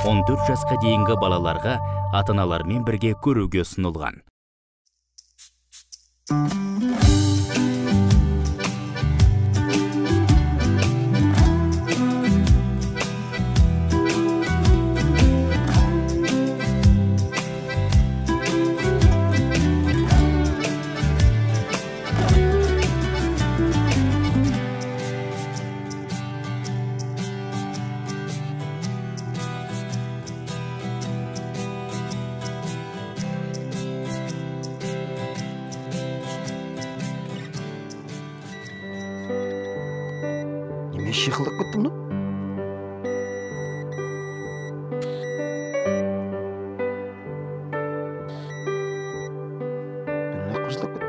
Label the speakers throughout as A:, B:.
A: 14 жасқа дейінгі балаларға ата-аналармен бірге көруге ұсынылған.
B: Şıkılık gittim lan. Ben kızlık gittim.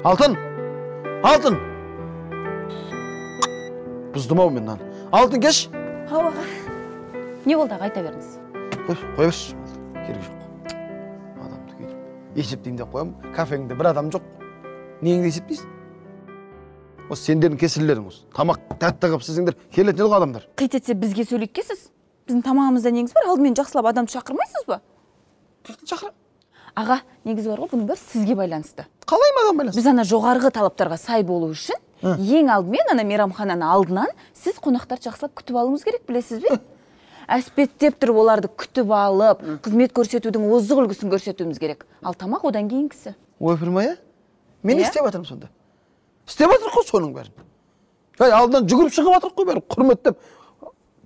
B: Altın! Altın! Kızdım o benden. Altın geç.
C: Hava. Ne oldu? Qayta beriniz.
B: Koy ver. Gerek yok. Adamды келіп. Есептейін деп қоямын. Кафеңде бір адам жоқ. Неңді есептейсің? Осы сендердің кесірлерің осы. Тамақ тәтті қылып сіздіңдер келетін еді ғой адамдар.
C: Қит етсе бізге сөйлейік кесіз. Біздің тамағымызда негіз бар, алдымен жақсылап адамды шақырмайсыз ба?
B: Шақырам.
C: Аға, негіз бар ғой, бұның бәрі сізге байланысты.
B: Қалай маған байланысты?
C: Біз ана жоғарғы талаптарға сай болу үшін, ең алдымен ана мейрамхананың алдынан сіз қонақтарды жақсылап күтіп алуыңыз керек, білесіз бе? Әспеттеп тұрып оларды күтіп алып, қызмет көрсетудің озық үлгісін көрсетуіміз керек. Ал тамақ одан кейінгісі.
B: Ойпырмай, мен не істеп жатырмын сонда? Істеп жатыр ғой соның бәрін. Алдынан жүгіріп шығып жатыр ғой бәрін, құрметтеп,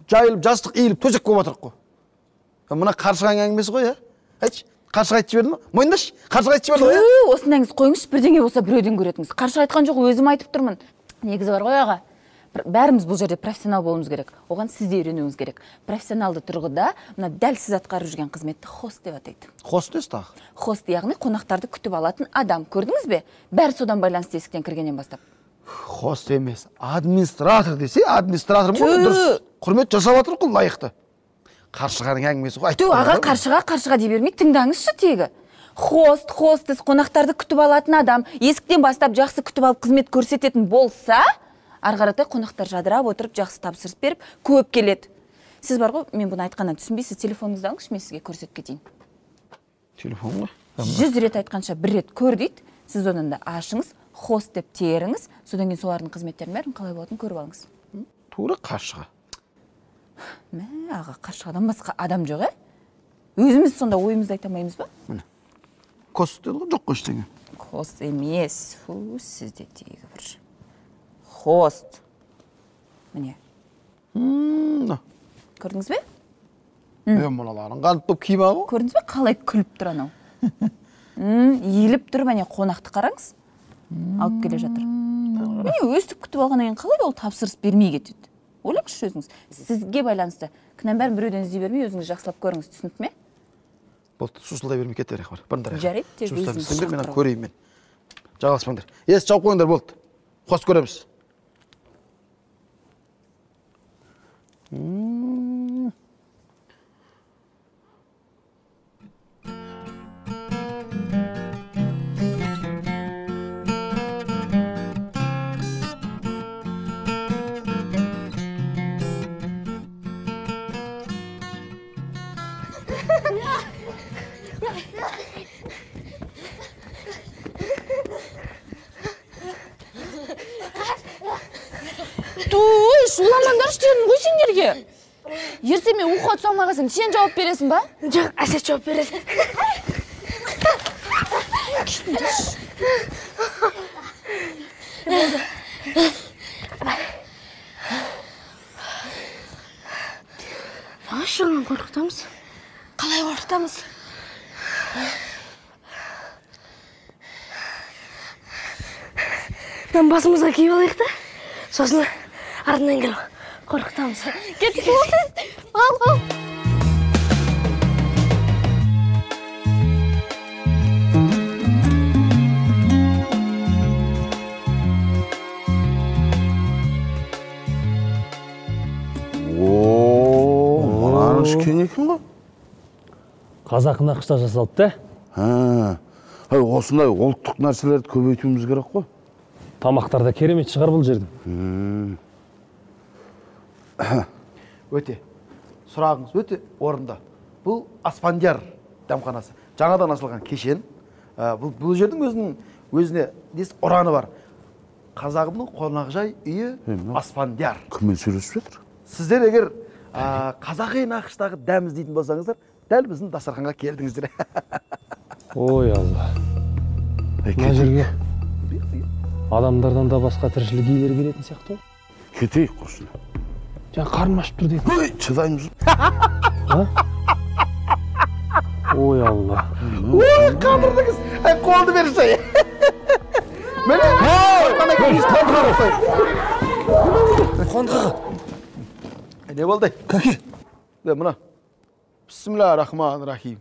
B: жайылып, жастық иіліп, төсек болып жатыр ғой. Мына қаршығаң әңгімесі ғой, айтшы, қаршыға айтшы берді ма? Мойындашы, қаршыға айтшы берді ғой.
C: Осындаңыз қойыңыз, бірдеңе болса біреуден көретіңіз. Қаршыға айтқан жоқ, өзім айтып тұрмын. Негізі бар ғой аға. Бәріміз бұл жерде профессионал болуымыз керек. Оған сіз де үйренуіңіз керек. Профессионалды тұрғыда, мына дәл сіз атқарып жүрген қызметті хост деп атайды.
B: Хост несі тағы?
C: Хост яғни қонақтарды күтіп алатын адам. Көрдіңіз бе? Бәрі содан байланысты есіктен кіргеннен бастап.
B: Хост емес, администратор десе, администратор ма? Дұрыс. Құрмет жасап жатыр ғой лайықты. Қаршығаның әңгімесі ғой.
C: Ту, аға, қаршыға дей бермей, тыңдаңызшы тегі. Хост, хостес, қонақтарды күтіп алатын адам, есіктен бастап жақсы күтіп алып қызмет көрсететін болса, арғаратай қонақтар жадырап отырып, жақсы тапсырыс беріп, көп келеді. Сіз бар ғой, мен бұны айтқаннан түсінбейсіз, телефоныңызды алыңызшы, мен сізге көрсетіп кетейін.
B: Телефон ғой?
C: 100 рет айтқанша 1 рет көр дейді. Сіз одан да ашыңыз, хост деп теріңіз, содан кейін солардың қызметтерін бәрін қалай болатынын көріп алыңыз.
B: Тура қаршыға.
C: Мә, аға, қаршығадан басқа адам жоқ, өзіміз сонда ойымызды айта алмаймыз ба?
B: Міне. Кост деді ғой, жоқ қой ештеңе.
C: Кост емес, сізде тегі бір. Хост. Міне. Көрдіңіз бе?
B: Мұналарын қанып болып киіп ағы?
C: Көрдіңіз бе? Қалай күліп тұр анау. Еліп тұрып, әне қонақты қараңыз. Алып келе жатыр. Міне өстіп күтіп алғаннан кейін қалай ол тапсырыс бермей кетеді. Ойлаңызшы өзіңіз. Сізге байланысты. Күнән бәрін біреуден іздей бермей, өзіңіз жақсылап көріңіз, түсінікті ме?
B: Болды, сусылдай бермей кете берейік бар. Бұрындар.
C: Жарайды, тек өзіңіз
B: шақырып. Мен көрейін мен. Жағаласпаңдар. Жауып қойыңдар, болды. Қос көреміз.
C: Шуламаңдар іштерін ғой сендерге. Ерте мен ұйқыға түсе алмағансың, сен жауап бересің ба?
D: Жоқ, Әсет жауап бересің. Ашығынан қорқытамыз. Қалай қорқытамыз? Мен басымызға киіп алайық та, сосын артынан келіп қорқытамыз. Кеттік болды. Ал.
B: Мұнаның ішкен екен ғой?
E: Қазақ нақышта жасалды да?
B: Осындай ұлттық нәрселерді көбейтуіміз керек қой.
E: Тамақтарда керемет шығар бұл жердің.
B: Өте. сұрағыңыз өте орында. Бұл Аспандияр дәмханасы. Жаңадан ашылған кешен. Бұл жердің өзіне ұраны бар. Қазағымның қонақжай үйі Аспандияр.
F: Кіммен сөйлесіп жатыр?
B: Сіздер егер қазақи нақыштағы дәм іздейтін болсаңыздар, дәл біздің дастарханға келдіңіздер.
E: Ой алла. Мына жерге адамдардан да басқа тіршілік иелері келетін сияқты ғой.
F: Кетейік құрсын.
E: Жаңа қарным ашып тұр дейді.
F: Ой, шыдаймыз.
E: Ой алла.
B: Ой, қадырдыңыз. Қолды берші. Мені
E: Қондығы.
B: Не болды?
E: Кәке.
B: Мына. Бисмиллахир-рахманир-рахим.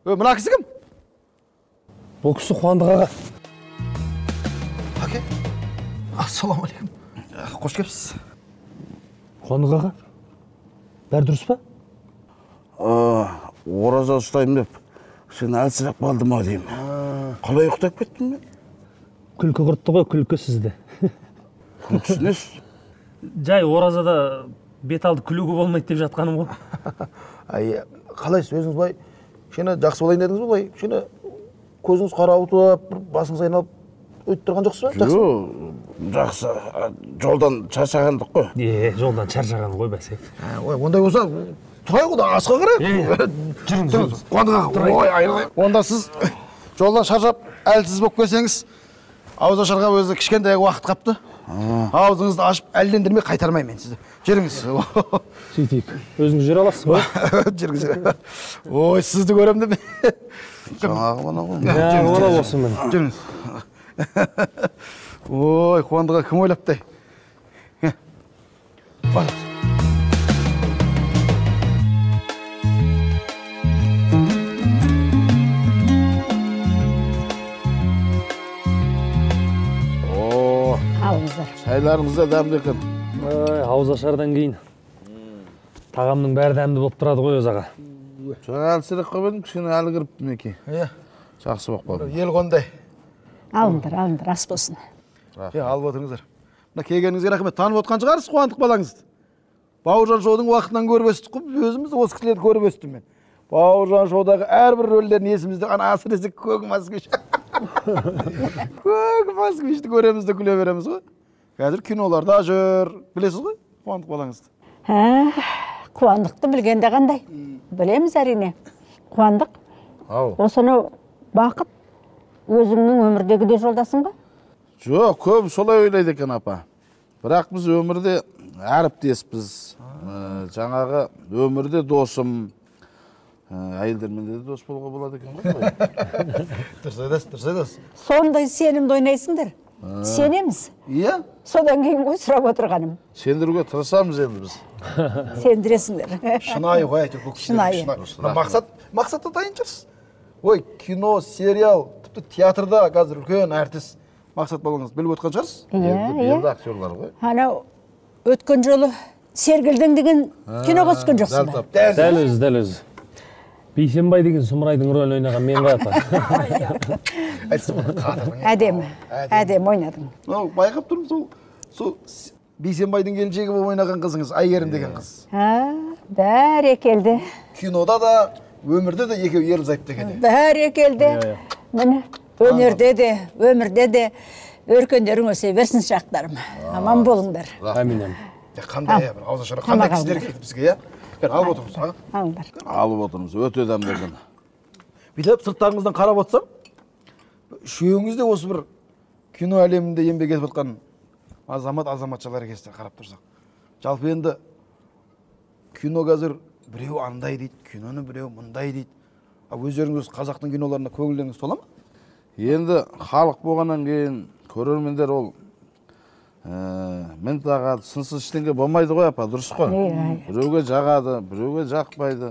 B: Мына кісі кім?
E: Бұл кісі Қуандық аға.
B: Кәке. Ассаламалейкум. Қош келіпсіз.
E: Қуандық аға. Бәрі дұрыс па?
F: Ораза ұстаймын деп, сен әлсіреп қалдым ау деймін. Қалай ұйықтап кеттің мен?
E: Күлкі құртты ғой, күлкі сізді.
F: Күлкісі несі?
E: Жай оразада бет алды күлуге болмайды деп жатқаным ғой.
B: Қалайсыз өзіңіз былай? Шені жақсы болайын дедіңіз бе былай? Шені көзіңіз қарауытып, басыңыз айналып өтіп тұрған жоқсыз ба?
F: Жақсы. Жолдан шаршағандық қой.
E: Жолдан шаршаған ғой бәсе.
B: Ондай болса, тұрайық ода асқа қарайық.
E: Жүріңіз.
B: Қуандық аға, онда сіз жолдан шаршап әлсіз болып келсеңіз, ауыз ашарға өзі кішкентай уақыт қапты. Аузыңызды ашып әлдендірмей қайтармаймын мен сізді. Жүріңіз.
E: Сөйтейік. Өзіңіз жүре аласыз ғой?
B: Жүріңіз. Ой, сізді көрем деп.
F: Жаңағы мына ғой.
E: Орал болсын мен.
B: Жүріңіз. Ой, Қуандыққа кім ойлапты?
D: Алыңыздар.
F: Шайларыңыз да дәмді екен.
E: Ауыз ашардан кейін тағамның бәрі дәмді болып тұрады ғой өз аға.
F: Жаңа әлсірек қойып едім, кішкене әлі кіріп мінеки. Жақсы болып қалды.
B: Ел қондай.
D: Алыңдар, ас болсын.
B: Алып отырыңыздар. Мына келгеніңізге рахмет. Танып отқан шығарсыз Қуандық балаңызды. Бауыржан шоудың уақытынан көріп өстік қой. Өзіміз осы кісілерді көріп өстім мен. Бауыржан шоудағы әрбір рөлдерін есімізде, әсіресе көк москвич. Көк москвичті көреміз де күле береміз ғой. Қазір киноларда жүр. Білесіз ғой Қуандық балаңызды?
D: Қуандықты білгенде қандай? Білеміз әрине. Қуандық, осыны бақыт өзіңнің өмірдегі де жолдасың ба?
F: Жоқ, көп солай ойлайды екен апа. Бірақ біз өмірде әріптеспіз. Жаңағы өмірде досым. Әйелдермен де дос болуға болады екен ғой.
B: Дұрыс.
D: Сондай сенімді ойнайсыңдар. Сенеміз.
B: Иә?
D: Содан кейін ғой сұрап отырғаным.
F: Сендіруге тырысамыз енді біз.
D: Сендіресіңдер.
B: Шынайы ғой әйтеуір бұл кісілер.
D: Шынайы.
B: Мақсатты дайын жүрсіз. Ой, кино, сериал, тіпті театрда қазір үлкен әртіс Мақсат балаңыз біліп отқан шығарсыз?
F: Енді актерлар ғой.
D: Анау өткен жолы Сергілдің деген киноға түскен жоқсың ба?
E: Дәл өзі. Бейсенбай деген сұмырайдың рөлін ойнаған мен ғой апа.
D: Әдемі ойнадың.
B: Байқап тұрмын, сол Бейсенбайдың келіншегі болып ойнаған қызыңыз, Айгерім деген қыз.
D: Бәрекелді.
B: Кинода да, өмірде де екеуі ерлі-зайыпты екен.
D: Бәрекелді. Міне, өнерде де, өмірде де өркендерің өсе берсін шақтарым. Аман болыңдар.
E: Әмин.
B: Қандай бір ауыз ашар, қандай кісілер келді бізге, иә? Алып отырмыз, аға?
D: Алыңдар.
F: Алып отырмыз, өте дәмді екен.
B: Бүйтіп сырттарыңыздан қарап отырсам, үшеуіңіз де осы бір кино әлемінде еңбек етіп жатқан азаматшалар екенсіздер қарап тұрсақ. Жалпы енді кино қазір біреу андай дейді, киноны біреу мұндай дейді. Өздеріңіз қазақтың киноларына көңілдеріңіз тола ма?
F: Енді халық болғаннан кейін көрермендер ол мен тағады, сынсыз ештеңе болмайды ғой апа, дұрыс қой. Біреуге жағады, біреуге жақпайды,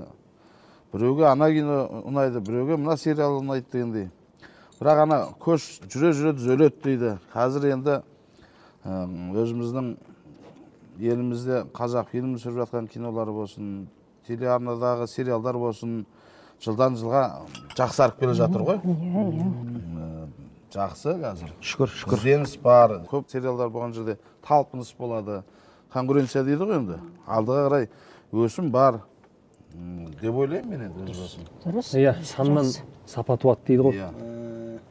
F: біреуге ана кино ұнайды, біреуге мына сериал ұнайды дегендей. Бірақ ана көш жүре түзеледі дейді. Қазір енді өзіміздің елімізде қазақ фильмі түсіріп жатқан кинолары болсын, телеарнадағы сериалдар болсын, жылдан жылға жақсарып келе жатыр ғой. Жақсы қазір.
B: Шүкір.
F: Ізденіс бар. Көп сериалдар болған жерде талпыныс болады. Конкуренция дейді ғой енді. Алдыға қарай өсім бар деп ойлаймын мен енді өз басым.
D: Дұрыс.
E: Иә, саннан сапа туады дейді ғой.
F: Иә.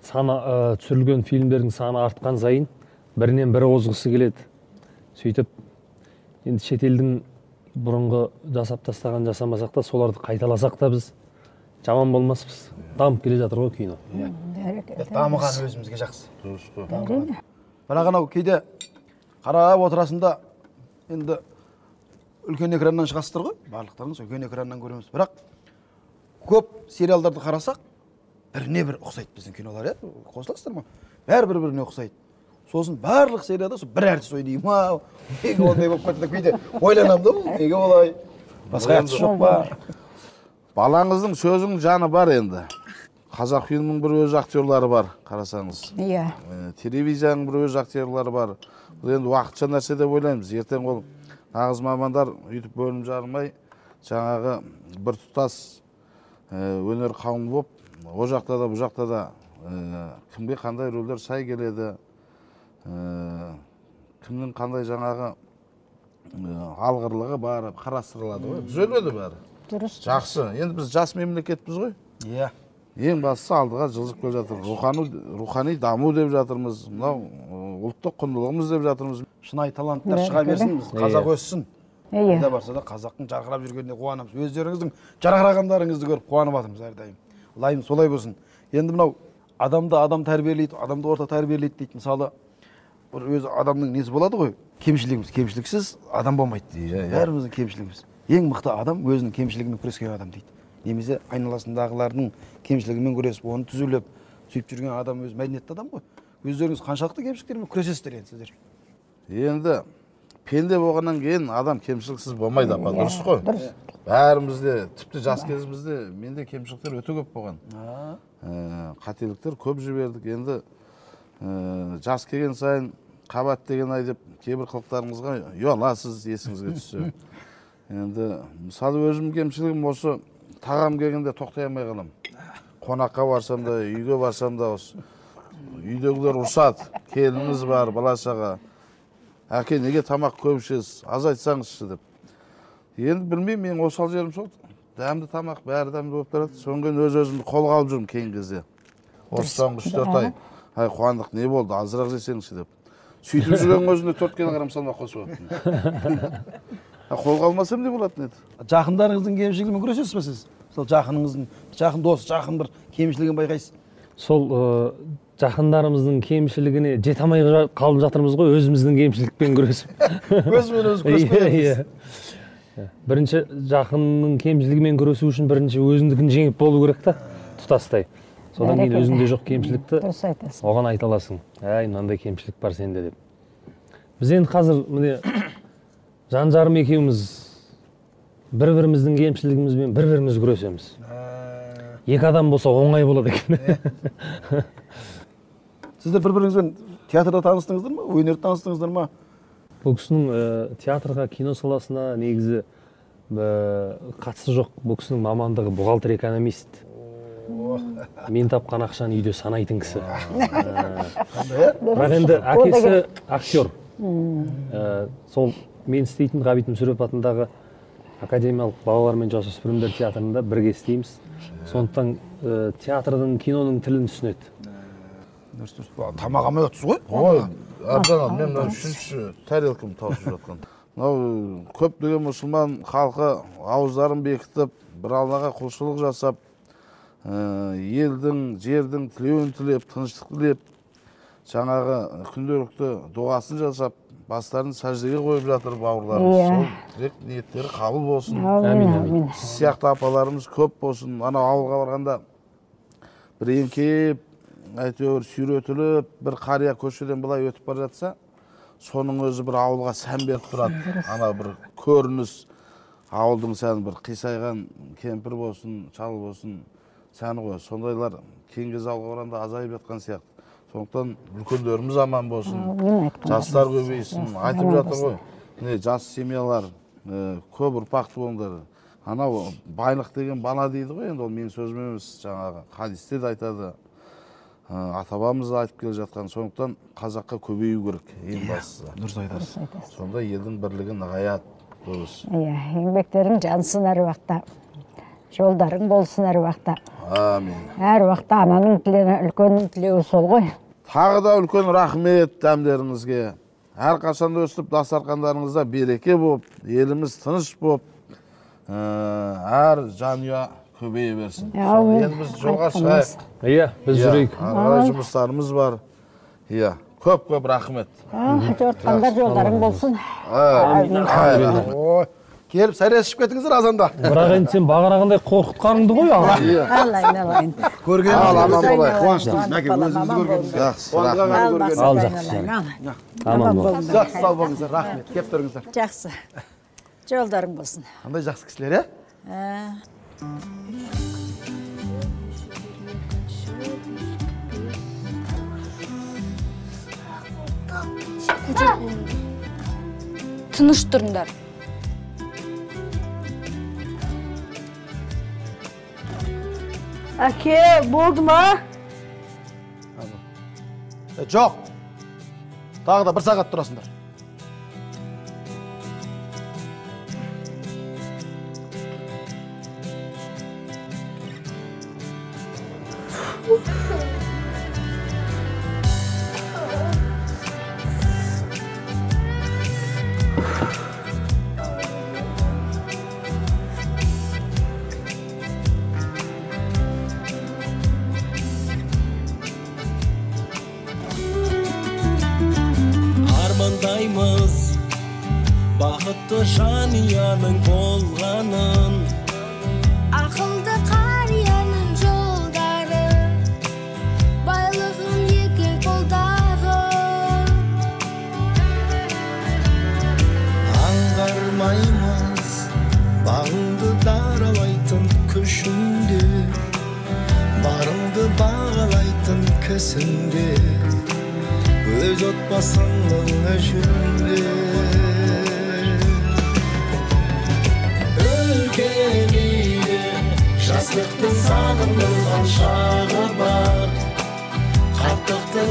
E: Саны түсірілген фильмдердің саны артқан сайын бірінен бірі озғысы келеді. Сөйтіп енді шетелдің бұрынғы жасап тастаған жасамасақ та соларды қайталасақ та біз жаман болмаспыз. Дамып келе жатыр ғой кино.
B: Дамыған өзімізге жақсы.
F: Дұрыс қой.
D: Әрине.
B: Бірақ анау кейде қарап отырасында енді үлкен экраннан шығасыздар ғой, барлықтарыңыз үлкен экраннан көреміз. Бірақ көп сериалдарды қарасақ, біріне бір ұқсайды біздің кинолар, иә? Қосыласыздар ма? Бәрі бір-біріне ұқсайды. Сосын барлық серияда бір әртіс ойнайды ма? Неге ондай болып кетті кейде ойланамын да, неге олай? Басқа әртіс жоқ па?
F: Балаңыздың сөзінің жаны бар енді. Қазақ фильмінің бір өз актерлары бар, қарасаңыз.
D: Иә.
F: Телевизияның бір өз актерлары бар. Бұл енді уақытша нәрсе деп ойлаймыз. Ертең ол нағыз мамандар үйтіп бөлініп жарылмай, жаңағы бір тұтас өнер қауымы болып, о жақта да, бұл жақта да кімге қандай рөлдер сай келеді, кімнің қандай жаңағы алғырлығы бар, қарастырылады ғой. Түзеледі бәрі.
D: Дұрыс.
F: Жақсы. Енді біз жас мемлекетпіз ғой.
B: Иә.
F: Ең бастысы алдыға жылжып келе жатыр. Рухани даму деп жатырмыз. Мынау ұлттық құндылығымыз деп жатырмыз.
B: Шынайы таланттар шыға берсін, біз қазақ өссін.
D: Иә.
B: Қайда барса да қазақтың жарқырап жүргеніне қуанамыз. Өздеріңіздің жарқырағандарыңызды көріп қуанып жатырмыз әрдайым. Лайым солай болсын. Енді мынау адамды адам тәрбиелейді, адамды орта тәрбиелейді дейді. Мысалы, бір өз адамның несі болады ғой? Кемшілігіміз, кемшіліксіз адам болмайды дейді. Бәріміздің кемшілігіміз. Ең мықты адам өзінің кемшілігімен күрескен адам дейді. Немесе айналасындағылардың кемшілігімен күресіп, оны түзелеп, сөйтіп жүрген адам өзі мәдениетті адам ғой. Өздеріңіз қаншалықты кемшіліктермен күресесіздер енді сіздер.
F: Енді пенде болғаннан кейін адам кемшіліксіз болмайды, апа, дұрыс қой. Бәрімізде, тіпті жас кезімізде менде кемшіліктер өте көп болған. Қателіктер көп жібердік. Енді жас келген сайын қабат деген ай деп кейбір қылықтарыңызға ұяласыз, есіңізге түссе. Енді мысалы өзім кемшілігім осы, тағам келгенде тоқтай алмай қалам. Қонаққа барсам да, үйге барсам да осы. Үйдегілер ұрсады, келініңіз бар, бала-шаға. Әке, неге тамақ көп ішесіз, азайтсаңызшы деп. Енді білмеймін, мен осал жерім сол. Дәмді тамақ, бәрі дәмді болып тұрады. Соңғы өз-өзімді қолға алып жүрмін кейінгі кезде. Осы соңғы 3-4 ай. Ай, қуандық, не болды, азырақ жесеңші деп. Сөйтіп жүрген өзінде 4 килограмм салмақ қосып отырмын. Қолға алмасам не болатын еді?
B: Жақындарыңыздың кемшілігімен күресесіз бе сіз? Сол жақыныңыздың, жақын дос, жақын бір кемшілігін байқайсыз.
E: Сол жақындарымыздың кемшілігіне жете алмай қалып жатырмыз ғой, өзіміздің кемшілікпен күресіп.
B: Өзімен өзі күреспейміз.
E: Бірінші жақынның кемшілігімен күресу үшін бірінші өзіңдікін жеңіп болу керек та, тұтастай. Содан кейін өзіңде жоқ кемшілікті оған айта аласың. Әй, мынандай кемшілік бар сенде деп. Біз енді қазір міне жан-жарым екеуміз бір-біріміздің кемшілігімізбен бір-біріміз күресеміз. Екі адам болса оңай болады екен.
B: Сіздер бір-біріңізбен театрда таныстыңыздар ма? Өнерде таныстыңыздар ма?
E: Бұл кісінің театрға, кино саласына негізі қатысы жоқ. Бұл кісінің мамандығы бухгалтер, экономист. Мен тапқан ақшаны үйде санайтын кісі. Бірақ енді әкесі актер. Сол мен істейтін Ғабит Мүсірепов атындағы академиялық балалар мен жасөспірімдер театрында бірге істейміз. Сондықтан театрдың, киноның тілін түсінеді.
B: Тамақ алмай отырсыз ғой?
F: Ой, әбден, мен үшінші тарелкім таусып жатқан. Көп деген мұсылман халқы ауыздарын бекітіп, бір Аллаға құлшылық жасап, елдің, жердің тілеуін тілеп, тыныштық тілеп, жаңағы күнделікті дұғасын жасап, бастарын сәждеге қойып жатыр бауырларымыз. Сол тілек ниеттері қабыл болсын.
E: Әмин.
F: Сіз сияқты апаларымыз көп болсын. Ана ауылға барғанда бір еңкеп, әйтеуір сүйретіліп, бір қария көшеден былай өтіп бара жатса, соның өзі бір ауылға сән беріп тұрады. Ана бір көрініс, ауылдың сәні бір қисайған кемпір болсын, шал болсын, сәні ғой. Сондайлар кейінгі ауылға барғанда азайып жатқан сияқты. Сондықтан үлкендеріміз аман болсын, жастар көбейсін, айтып жатыр ғой. Жас семьялар, көп ұрпақты болыңдар. Анау байлық деген бала дейді ғой, енді ол менің сөзім емес, жаңағы хадисте де айтады. Ата-бабамыз айтып келе жатқан. Сондықтан қазаққа көбею керек, ең бастысы.
B: Дұрыс айтасыз.
F: Сонда елдің бірлігі нығаяды.
D: Иә, еңбектерің жансын әр уақытта. Жолдарың болсын әр уақытта.
F: Амин.
D: Әр уақытта ананың үлкен тілеуі сол ғой.
F: Тағы да үлкен рахмет дәмдеріңізге. Әр қашанда өстіп дастархандарыңызда береке болып, еліміз тыныш болып, әр жанұя көбейе берсін. Енді біз жолға шығайық.
E: Иә, біз жүрейік.
F: Арқылай жұмыстарымыз бар. Иә, көп рахмет.
D: Жортқандар жолдарың болсын.
B: Келіп сәйресіп кетіңіздер азанда.
E: Бірақ енді сен бағарағандай қорқытқаныңды ғой, аға.
D: Алайын.
B: Көргеніңіз қуаныштымыз. Мәке, өзіңізді көргеніңіз.
F: Жақсы, рахмет.
E: Ал жақсы. Аман бол.
B: Жақсы, сау болыңыздар, рахмет. Кеп тұрыңыздар.
D: Жақсы. Жолдарың болсын.
B: Қандай жақсы кісілер,
C: Тыныш тұрыңдар.
D: Әке, болды ма?
B: Жоқ. Тағы да 1 сағат тұрасыңдар.
G: Армандаймыз бақытты жанияның болғанын,
H: ақылды қарияның жолдары, байлығын екі қолдағы.
G: Аңғармаймыз бағыңды даралайтын күшінде, барыңды бағалайтын кісінде, өз отбасыңның ішінде. Үлкен үйде жастықтың сағындырған шағы бар, қарттықтың